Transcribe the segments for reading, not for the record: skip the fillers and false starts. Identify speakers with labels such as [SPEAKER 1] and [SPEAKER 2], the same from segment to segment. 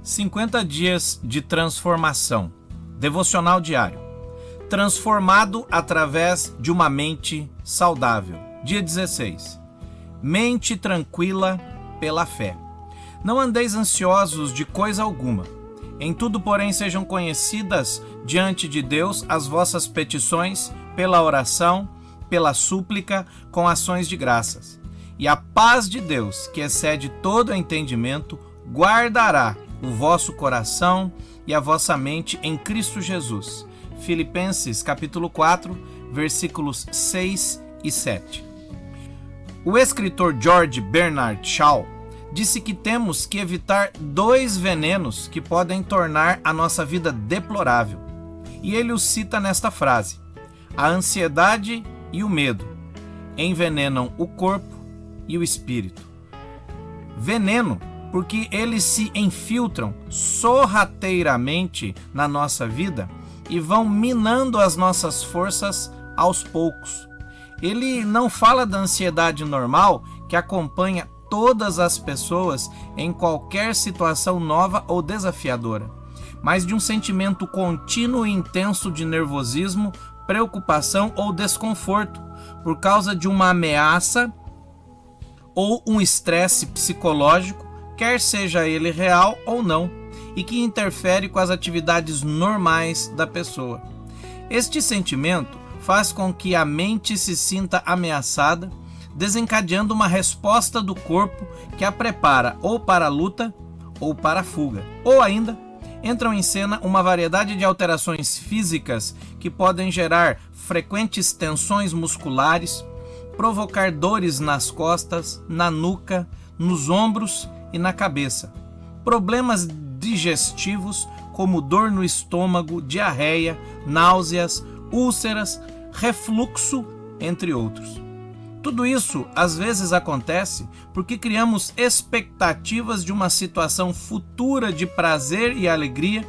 [SPEAKER 1] 50 dias de transformação. Devocional diário. Transformado através de uma mente saudável. Dia 16. Mente tranquila pela fé. Não andeis ansiosos de coisa alguma. Em tudo, porém, sejam conhecidas diante de Deus as vossas petições pela oração, pela súplica, com ações de graças. E a paz de Deus, que excede todo entendimento, guardará o vosso coração e a vossa mente em Cristo Jesus. Filipenses capítulo 4, versículos 6 e 7. O escritor George Bernard Shaw disse que temos que evitar 2 venenos que podem tornar a nossa vida deplorável. E ele os cita nesta frase: a ansiedade e o medo envenenam o corpo e o espírito. Veneno, porque eles se infiltram sorrateiramente na nossa vida e vão minando as nossas forças aos poucos. Ele não fala da ansiedade normal que acompanha todas as pessoas em qualquer situação nova ou desafiadora, mas de um sentimento contínuo e intenso de nervosismo, preocupação ou desconforto por causa de uma ameaça ou um estresse psicológico, quer seja ele real ou não, e que interfere com as atividades normais da pessoa. Este sentimento faz com que a mente se sinta ameaçada, desencadeando uma resposta do corpo que a prepara ou para a luta ou para a fuga. Ou ainda, entram em cena uma variedade de alterações físicas que podem gerar frequentes tensões musculares, provocar dores nas costas, na nuca, nos ombros e na cabeça. Problemas digestivos como dor no estômago, diarreia, náuseas, úlceras, refluxo, entre outros. Tudo isso às vezes acontece porque criamos expectativas de uma situação futura de prazer e alegria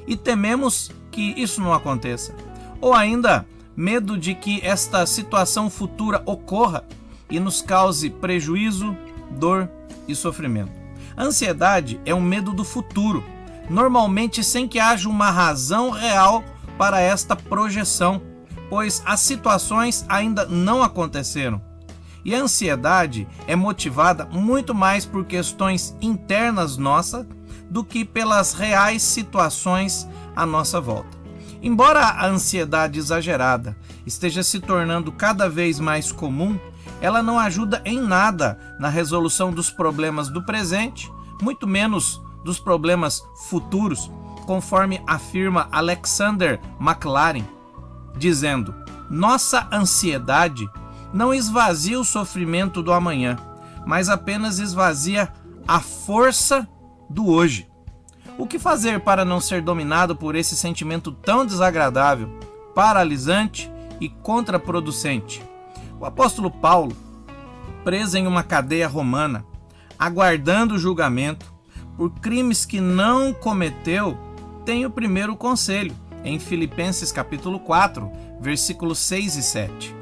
[SPEAKER 1] e tememos que isso não aconteça. Ou ainda, medo de que esta situação futura ocorra e nos cause prejuízo, dor e sofrimento. A ansiedade é um medo do futuro, normalmente sem que haja uma razão real para esta projeção, pois as situações ainda não aconteceram. E a ansiedade é motivada muito mais por questões internas nossas do que pelas reais situações à nossa volta. Embora a ansiedade exagerada esteja se tornando cada vez mais comum, ela não ajuda em nada na resolução dos problemas do presente, muito menos dos problemas futuros, conforme afirma Alexander McLaren, dizendo: nossa ansiedade não esvazia o sofrimento do amanhã, mas apenas esvazia a força do hoje. O que fazer para não ser dominado por esse sentimento tão desagradável, paralisante e contraproducente? O apóstolo Paulo, preso em uma cadeia romana, aguardando o julgamento por crimes que não cometeu, tem o primeiro conselho, em Filipenses capítulo 4, versículos 6 e 7.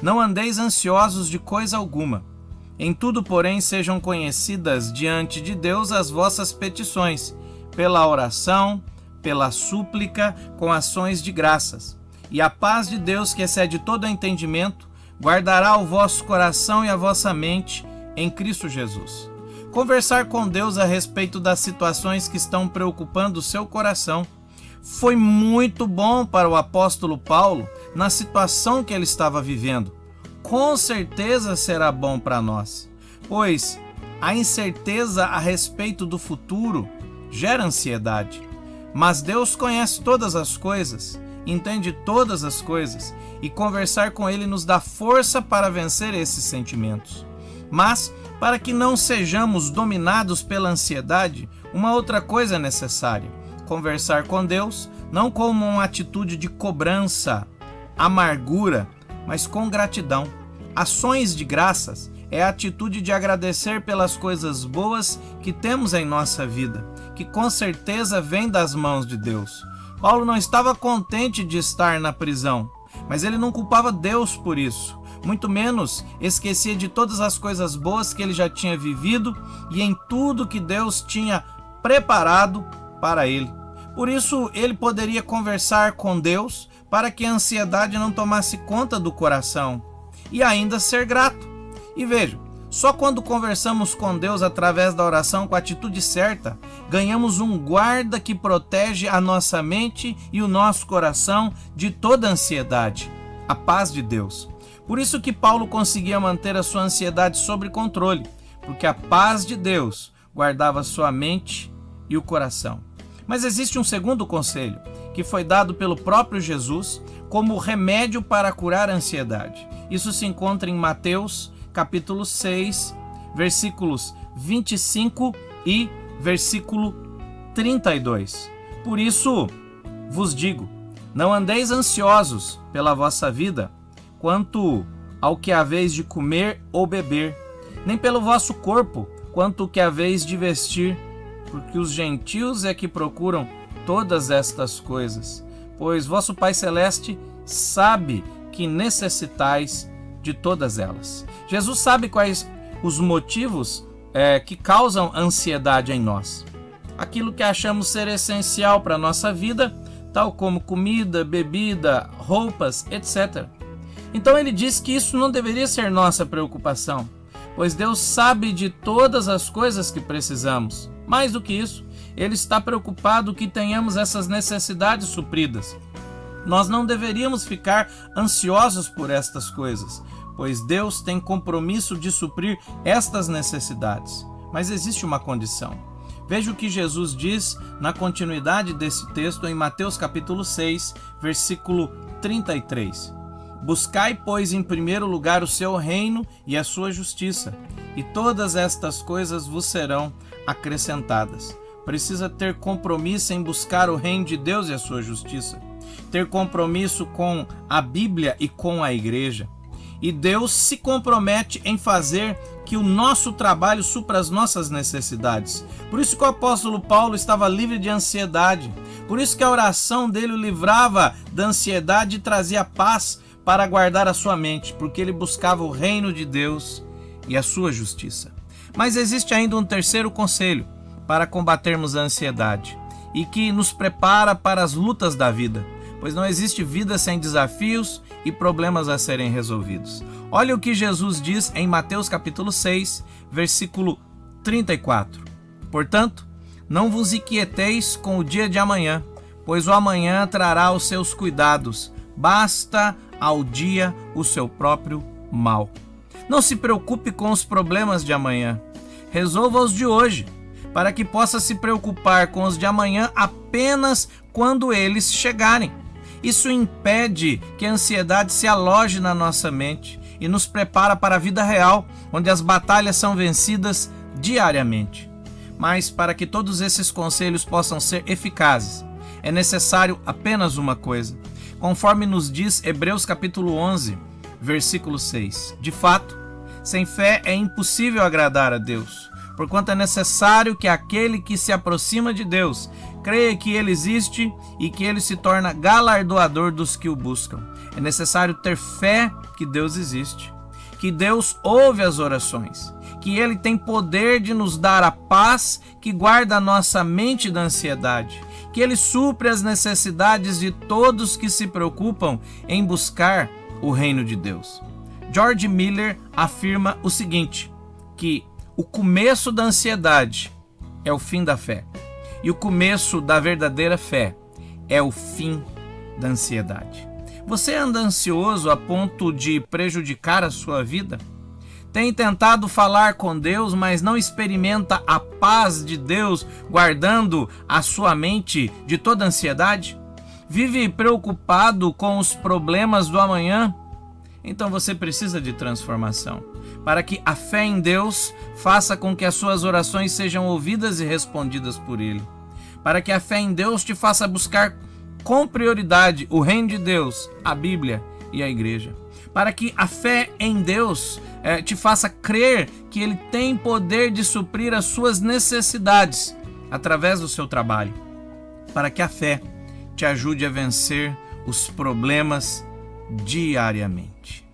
[SPEAKER 1] Não andeis ansiosos de coisa alguma. Em tudo, porém, sejam conhecidas diante de Deus as vossas petições, pela oração, pela súplica, com ações de graças. E a paz de Deus, que excede todo entendimento, guardará o vosso coração e a vossa mente em Cristo Jesus. Conversar com Deus a respeito das situações que estão preocupando o seu coração foi muito bom para o apóstolo Paulo na situação que ele estava vivendo. Com certeza será bom para nós, pois a incerteza a respeito do futuro gera ansiedade. Mas Deus conhece todas as coisas, entende todas as coisas, e conversar com Ele nos dá força para vencer esses sentimentos. Mas, para que não sejamos dominados pela ansiedade, uma outra coisa é necessária: conversar com Deus, não como uma atitude de cobrança, amargura, mas com gratidão. Ações de graças é a atitude de agradecer pelas coisas boas que temos em nossa vida, que com certeza vem das mãos de Deus. Paulo não estava contente de estar na prisão, mas ele não culpava Deus por isso. Muito menos esquecia de todas as coisas boas que ele já tinha vivido e em tudo que Deus tinha preparado para ele. Por isso, ele poderia conversar com Deus para que a ansiedade não tomasse conta do coração e ainda ser grato. E veja, só quando conversamos com Deus através da oração com a atitude certa, ganhamos um guarda que protege a nossa mente e o nosso coração de toda ansiedade, a paz de Deus. Por isso que Paulo conseguia manter a sua ansiedade sob controle, porque a paz de Deus guardava sua mente e o coração. Mas existe um segundo conselho, que foi dado pelo próprio Jesus como remédio para curar a ansiedade. Isso se encontra em Mateus, capítulo 6, versículos 25 e versículo 32. Por isso vos digo, não andeis ansiosos pela vossa vida, quanto ao que haveis de comer ou beber, nem pelo vosso corpo, quanto ao que haveis de vestir, porque os gentios é que procuram todas estas coisas, pois vosso Pai Celeste sabe que necessitais de todas elas. Jesus sabe quais os motivos que causam ansiedade em nós. Aquilo que achamos ser essencial para a nossa vida, tal como comida, bebida, roupas, etc. Então ele diz que isso não deveria ser nossa preocupação, pois Deus sabe de todas as coisas que precisamos. Mais do que isso, Ele está preocupado que tenhamos essas necessidades supridas. Nós não deveríamos ficar ansiosos por estas coisas, pois Deus tem compromisso de suprir estas necessidades. Mas existe uma condição. Veja o que Jesus diz na continuidade desse texto em Mateus capítulo 6, versículo 33. Buscai, pois, em primeiro lugar o seu reino e a sua justiça, e todas estas coisas vos serão acrescentadas. Precisa ter compromisso em buscar o reino de Deus e a sua justiça. Ter compromisso com a Bíblia e com a igreja. E Deus se compromete em fazer que o nosso trabalho supra as nossas necessidades. Por isso que o apóstolo Paulo estava livre de ansiedade. Por isso que a oração dele o livrava da ansiedade e trazia paz para guardar a sua mente, porque ele buscava o reino de Deus e a sua justiça. Mas existe ainda um terceiro conselho para combatermos a ansiedade e que nos prepara para as lutas da vida, pois não existe vida sem desafios e problemas a serem resolvidos. Olha o que Jesus diz em Mateus capítulo 6, versículo 34. Portanto, não vos inquieteis com o dia de amanhã, pois o amanhã trará os seus cuidados. Basta ao dia o seu próprio mal. Não se preocupe com os problemas de amanhã. Resolva os de hoje, para que possa se preocupar com os de amanhã apenas quando eles chegarem. Isso impede que a ansiedade se aloje na nossa mente e nos prepara para a vida real, onde as batalhas são vencidas diariamente. Mas para que todos esses conselhos possam ser eficazes, é necessário apenas uma coisa. Conforme nos diz Hebreus capítulo 11, versículo 6. De fato, sem fé é impossível agradar a Deus, porquanto é necessário que aquele que se aproxima de Deus creia que Ele existe e que Ele se torna galardoador dos que o buscam. É necessário ter fé que Deus existe, que Deus ouve as orações, que Ele tem poder de nos dar a paz que guarda a nossa mente da ansiedade, que Ele supre as necessidades de todos que se preocupam em buscar o reino de Deus. George Miller afirma o seguinte, que o começo da ansiedade é o fim da fé, e o começo da verdadeira fé é o fim da ansiedade. Você anda ansioso a ponto de prejudicar a sua vida? Tem tentado falar com Deus, mas não experimenta a paz de Deus guardando a sua mente de toda ansiedade? Vive preocupado com os problemas do amanhã? Então você precisa de transformação, para que a fé em Deus faça com que as suas orações sejam ouvidas e respondidas por Ele. Para que a fé em Deus te faça buscar com prioridade o reino de Deus, a Bíblia e a igreja. Para que a fé em Deus te faça crer que Ele tem poder de suprir as suas necessidades através do seu trabalho. Para que a fé te ajude a vencer os problemas diariamente.